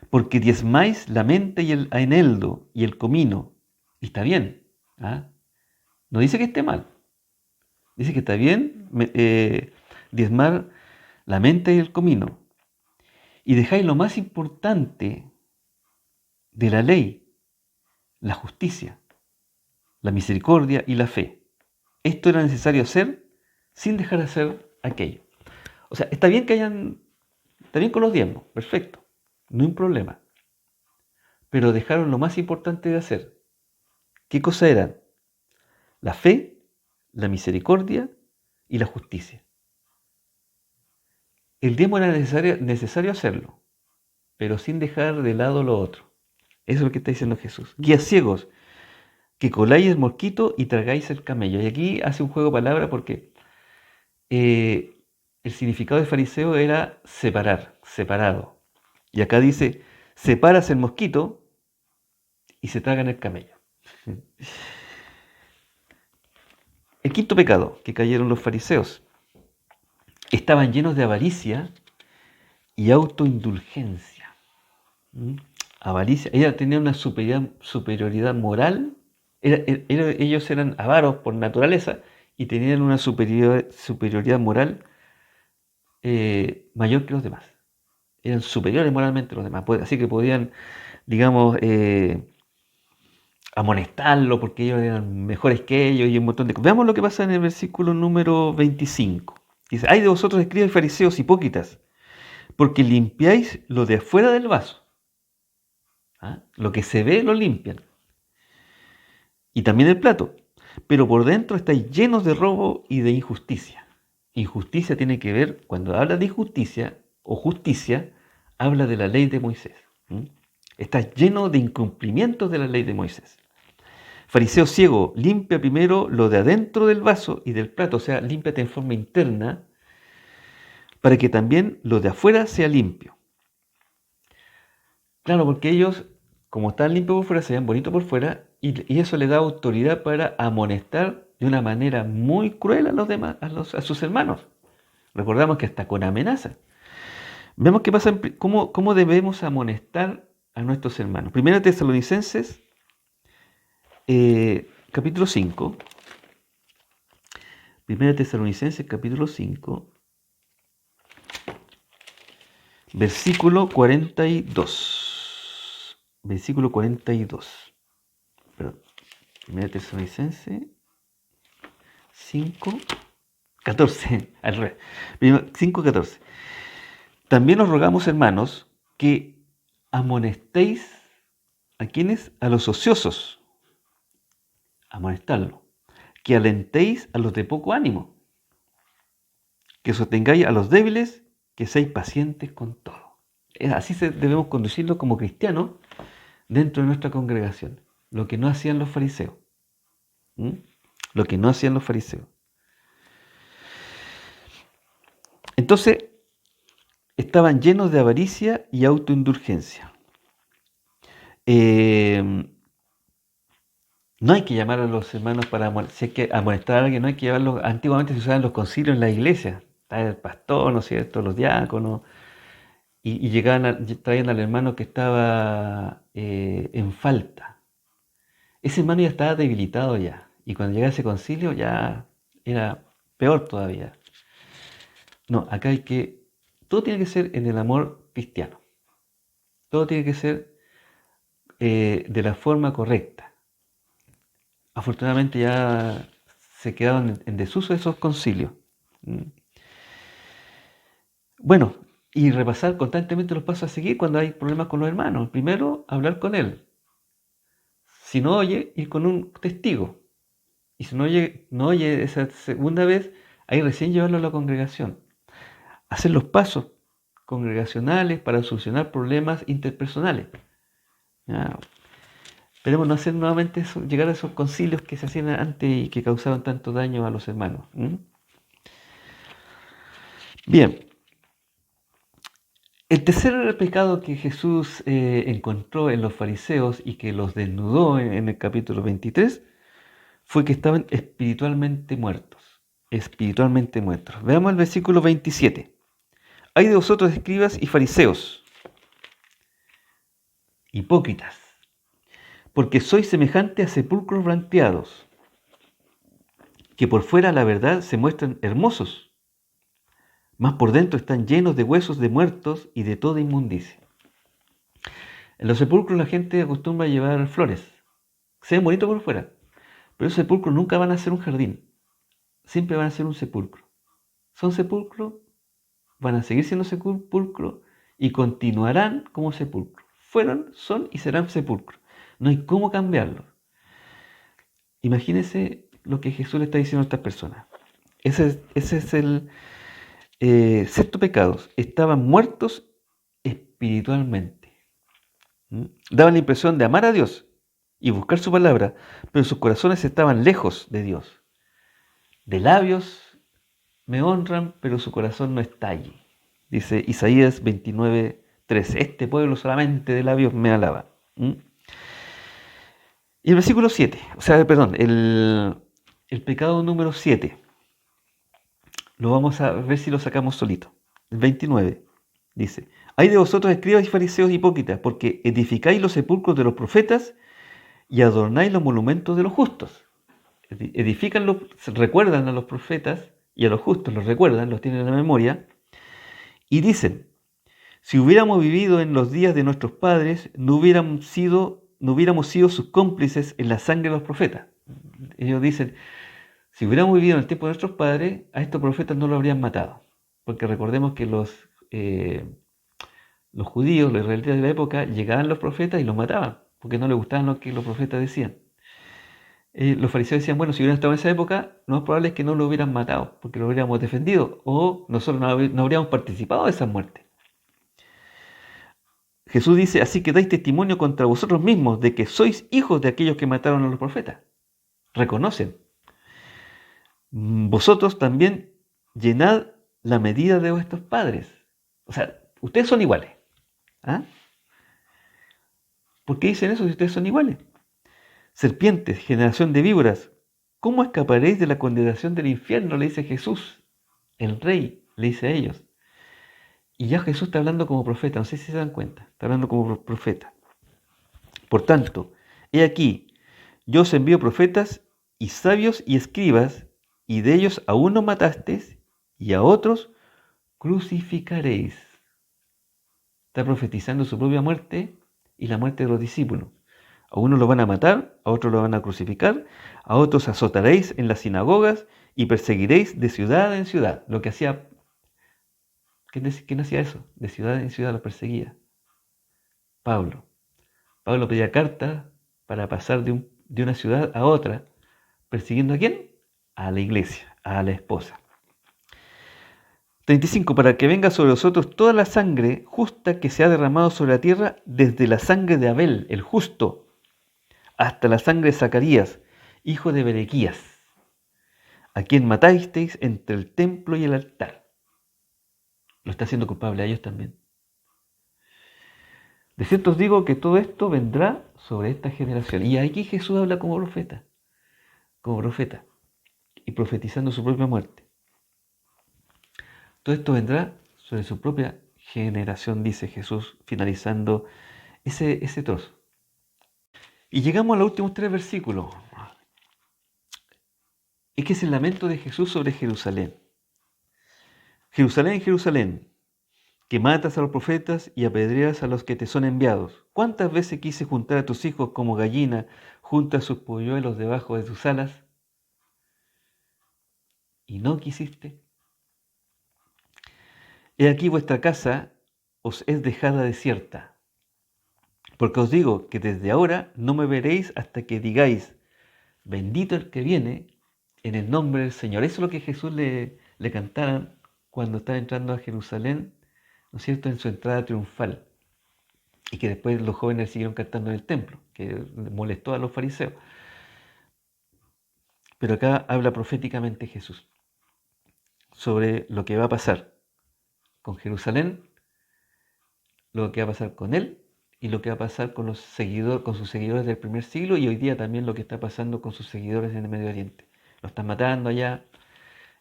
porque diezmáis la menta y el eneldo y el comino. Y está bien. ¿Ah? No dice que esté mal. Dice que está bien diezmar la menta y el comino. Y dejáis lo más importante de la ley, la justicia, la misericordia y la fe. Esto era necesario hacer sin dejar de hacer aquello. O sea, está bien está bien con los diezmos, perfecto, no hay un problema. Pero dejaron lo más importante de hacer. ¿Qué cosa eran? La fe, la misericordia y la justicia. El diezmo era necesario hacerlo, pero sin dejar de lado lo otro. Eso es lo que está diciendo Jesús. Guías ciegos, que coláis el mosquito y tragáis el camello. Y aquí hace un juego de palabras porque el significado de fariseo era separar, separado. Y acá dice, separas el mosquito y se tragan el camello. El quinto pecado que cayeron los fariseos. Estaban llenos de avaricia y autoindulgencia. Avaricia, ellos tenían una superioridad moral. Ellos eran avaros por naturaleza y tenían una superioridad moral mayor que los demás. Eran superiores moralmente a los demás. Así que podían, digamos, amonestarlo porque ellos eran mejores que ellos y un montón de cosas. Veamos lo que pasa en el versículo número 25. Dice, ay de vosotros, escribas y fariseos hipócritas, porque limpiáis lo de afuera del vaso. ¿Ah? Lo que se ve lo limpian. Y también el plato. Pero por dentro estáis llenos de robo y de injusticia. Injusticia tiene que ver, cuando habla de injusticia o justicia, habla de la ley de Moisés. Estás lleno de incumplimientos de la ley de Moisés. Fariseo ciego, limpia primero lo de adentro del vaso y del plato, o sea, límpiate en forma interna, para que también lo de afuera sea limpio. Claro, porque ellos, como están limpios por fuera, se ven bonitos por fuera, y eso le da autoridad para amonestar de una manera muy cruel a los demás, a sus hermanos. Recordamos que hasta con amenaza. Vemos qué pasa, cómo debemos amonestar a nuestros hermanos. Primera Tesalonicenses, capítulo 5. Primera Tesalonicenses, capítulo 5, versículo 42. Versículo 42. Perdón. Primera Tesalonicenses 5, 14. Al revés. 5, 14. También os rogamos, hermanos, que amonestéis a quienes, a los ociosos, amonestarlo, que alentéis a los de poco ánimo, que sostengáis a los débiles, que seáis pacientes con todo. Así debemos conducirlo como cristianos dentro de nuestra congregación, lo que no hacían los fariseos. Lo que no hacían los fariseos. Entonces, estaban llenos de avaricia y autoindulgencia. No hay que llamar a los hermanos si hay que amonestar a alguien, no hay que llevarlos. Antiguamente se usaban los concilios en la iglesia. Estaba el pastor, ¿no es cierto?, los diáconos, y traían al hermano que estaba en falta. Ese hermano ya estaba debilitado ya, y cuando llegaba ese concilio ya era peor todavía. No, acá todo tiene que ser en el amor cristiano. Todo tiene que ser de la forma correcta. Afortunadamente ya se quedaron en desuso esos concilios. Bueno, y repasar constantemente los pasos a seguir cuando hay problemas con los hermanos. Primero, hablar con él. Si no oye, ir con un testigo. Y si no oye esa segunda vez, ahí recién llevarlo a la congregación. Hacer los pasos congregacionales para solucionar problemas interpersonales. Ya. Esperemos no hacer nuevamente eso, llegar a esos concilios que se hacían antes y que causaban tanto daño a los hermanos. Bien. El tercer pecado que Jesús encontró en los fariseos y que los desnudó en el capítulo 23 fue que estaban espiritualmente muertos. Espiritualmente muertos. Veamos el versículo 27. Hay de vosotros escribas y fariseos, hipócritas, porque sois semejante a sepulcros blanqueados, que por fuera la verdad se muestran hermosos, mas por dentro están llenos de huesos de muertos y de toda inmundicia. En los sepulcros la gente acostumbra a llevar flores. Se ven bonitos por fuera, pero esos sepulcros nunca van a ser un jardín. Siempre van a ser un sepulcro. Son sepulcros, van a seguir siendo sepulcros y continuarán como sepulcros. Fueron, son y serán sepulcros. No hay cómo cambiarlos. Imagínense lo que Jesús le está diciendo a estas personas. Ese es el sexto pecado. Estaban muertos espiritualmente. Daban la impresión de amar a Dios y buscar su palabra, pero sus corazones estaban lejos de Dios. De labios me honran, pero su corazón no está allí. Dice Isaías 29:3. Este pueblo solamente de labios me alaba. Y el versículo 7, el pecado número 7, lo vamos a ver si lo sacamos solito. El 29 dice: hay de vosotros escribas y fariseos hipócritas, porque edificáis los sepulcros de los profetas y adornáis los monumentos de los justos. Recuerdan a los profetas y a los justos, los recuerdan, los tienen en la memoria, y dicen: si hubiéramos vivido en los días de nuestros padres, no hubiéramos sido sus cómplices en la sangre de los profetas. Ellos dicen: si hubiéramos vivido en el tiempo de nuestros padres, a estos profetas no lo habrían matado. Porque recordemos que los judíos, los israelitas de la época, llegaban los profetas y los mataban, porque no les gustaban lo que los profetas decían. Los fariseos decían: bueno, si hubieran estado en esa época, lo más probable es que no lo hubieran matado, porque lo hubiéramos defendido, o nosotros no habríamos participado de esa muerte. Jesús dice: así que dais testimonio contra vosotros mismos de que sois hijos de aquellos que mataron a los profetas. Reconocen. Vosotros también llenad la medida de vuestros padres. O sea, ustedes son iguales. ¿Ah? ¿Por qué dicen eso si ustedes son iguales? Serpientes, generación de víboras, ¿cómo escaparéis de la condenación del infierno? Le dice Jesús, el Rey, le dice a ellos. Y ya Jesús está hablando como profeta, no sé si se dan cuenta, está hablando como profeta. Por tanto, he aquí, yo os envío profetas y sabios y escribas, y de ellos a unos matasteis y a otros crucificaréis. Está profetizando su propia muerte y la muerte de los discípulos. A unos lo van a matar, a otros lo van a crucificar, a otros azotaréis en las sinagogas y perseguiréis de ciudad en ciudad. Lo que hacía, ¿quién hacía eso? De ciudad en ciudad lo perseguía. Pablo. Pablo pedía cartas para pasar de una ciudad a otra, persiguiendo ¿a quién? A la iglesia, a la esposa. 35. Para que venga sobre vosotros toda la sangre justa que se ha derramado sobre la tierra, desde la sangre de Abel, el justo, hasta la sangre de Zacarías, hijo de Berequías, a quien matasteis entre el templo y el altar. Lo está haciendo culpable a ellos también. De cierto os digo que todo esto vendrá sobre esta generación. Y aquí Jesús habla como profeta, y profetizando su propia muerte. Todo esto vendrá sobre su propia generación, dice Jesús, finalizando ese trozo. Y llegamos a los últimos 3 versículos. Es que es el lamento de Jesús sobre Jerusalén. Jerusalén, Jerusalén, que matas a los profetas y apedreas a los que te son enviados. ¿Cuántas veces quise juntar a tus hijos como gallina junta sus polluelos debajo de tus alas? Y no quisiste. He aquí vuestra casa os es dejada desierta. Porque os digo que desde ahora no me veréis hasta que digáis, bendito el que viene en el nombre del Señor. Eso es lo que Jesús le cantaron cuando estaba entrando a Jerusalén, ¿no es cierto?, en su entrada triunfal. Y que después los jóvenes siguieron cantando en el templo, que molestó a los fariseos. Pero acá habla proféticamente Jesús sobre lo que va a pasar con Jerusalén, lo que va a pasar con él y lo que va a pasar con con sus seguidores del primer siglo, y hoy día también lo que está pasando con sus seguidores en el Medio Oriente. Los están matando allá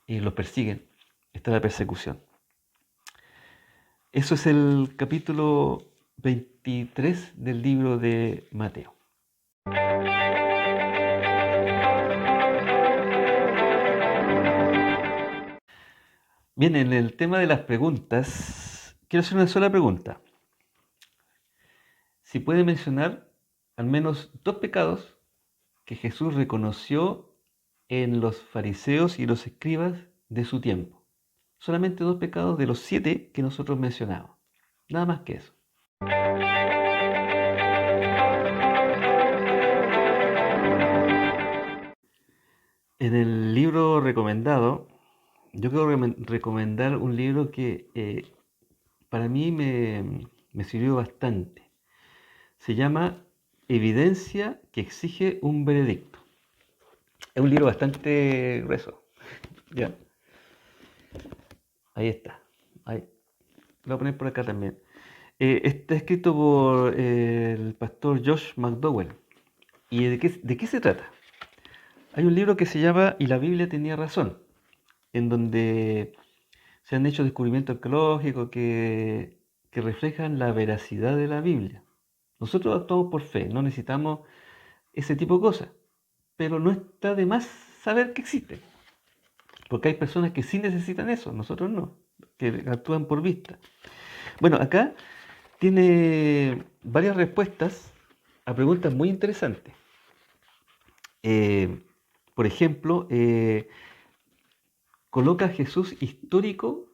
y los persiguen. Está la persecución. Eso es el capítulo 23 del libro de Mateo. Bien, en el tema de las preguntas, quiero hacer una sola pregunta. Si puede mencionar al menos 2 pecados que Jesús reconoció en los fariseos y los escribas de su tiempo. Solamente 2 pecados de los 7 que nosotros mencionamos. Nada más que eso. En el libro recomendado, yo quiero recomendar un libro que para mí me sirvió bastante. Se llama Evidencia que exige un veredicto. Es un libro bastante grueso. Ya. Ahí está. Ahí. Lo voy a poner por acá también. Está escrito por el pastor Josh McDowell. ¿Y de qué se trata? Hay un libro que se llama Y la Biblia tenía razón, en donde se han hecho descubrimientos arqueológicos que reflejan la veracidad de la Biblia. Nosotros actuamos por fe, no necesitamos ese tipo de cosas, pero no está de más saber que existe, porque hay personas que sí necesitan eso, nosotros no, que actúan por vista. Bueno, acá tiene varias respuestas a preguntas muy interesantes. Por ejemplo, coloca a Jesús histórico,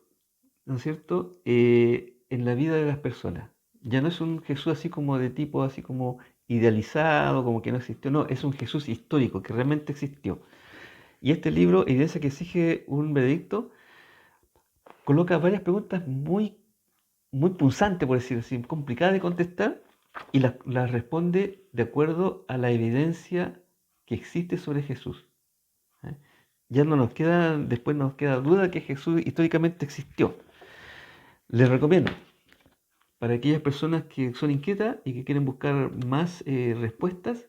¿no es cierto?, en la vida de las personas. Ya no es un Jesús así como de tipo, así como idealizado, como que no existió. No, es un Jesús histórico, que realmente existió. Y este libro, Evidencia que exige un veredicto, coloca varias preguntas muy punzantes, por decirlo así, complicadas de contestar, y las responde de acuerdo a la evidencia que existe sobre Jesús. ¿Eh? Ya no nos queda, después nos queda duda que Jesús históricamente existió. Les recomiendo, para aquellas personas que son inquietas y que quieren buscar más respuestas,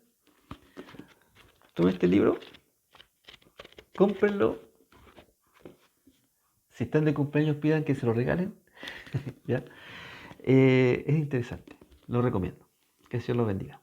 tomen este libro, cómprenlo. Si están de cumpleaños, pidan que se lo regalen. ¿Ya? Es interesante, lo recomiendo. Que Dios los bendiga.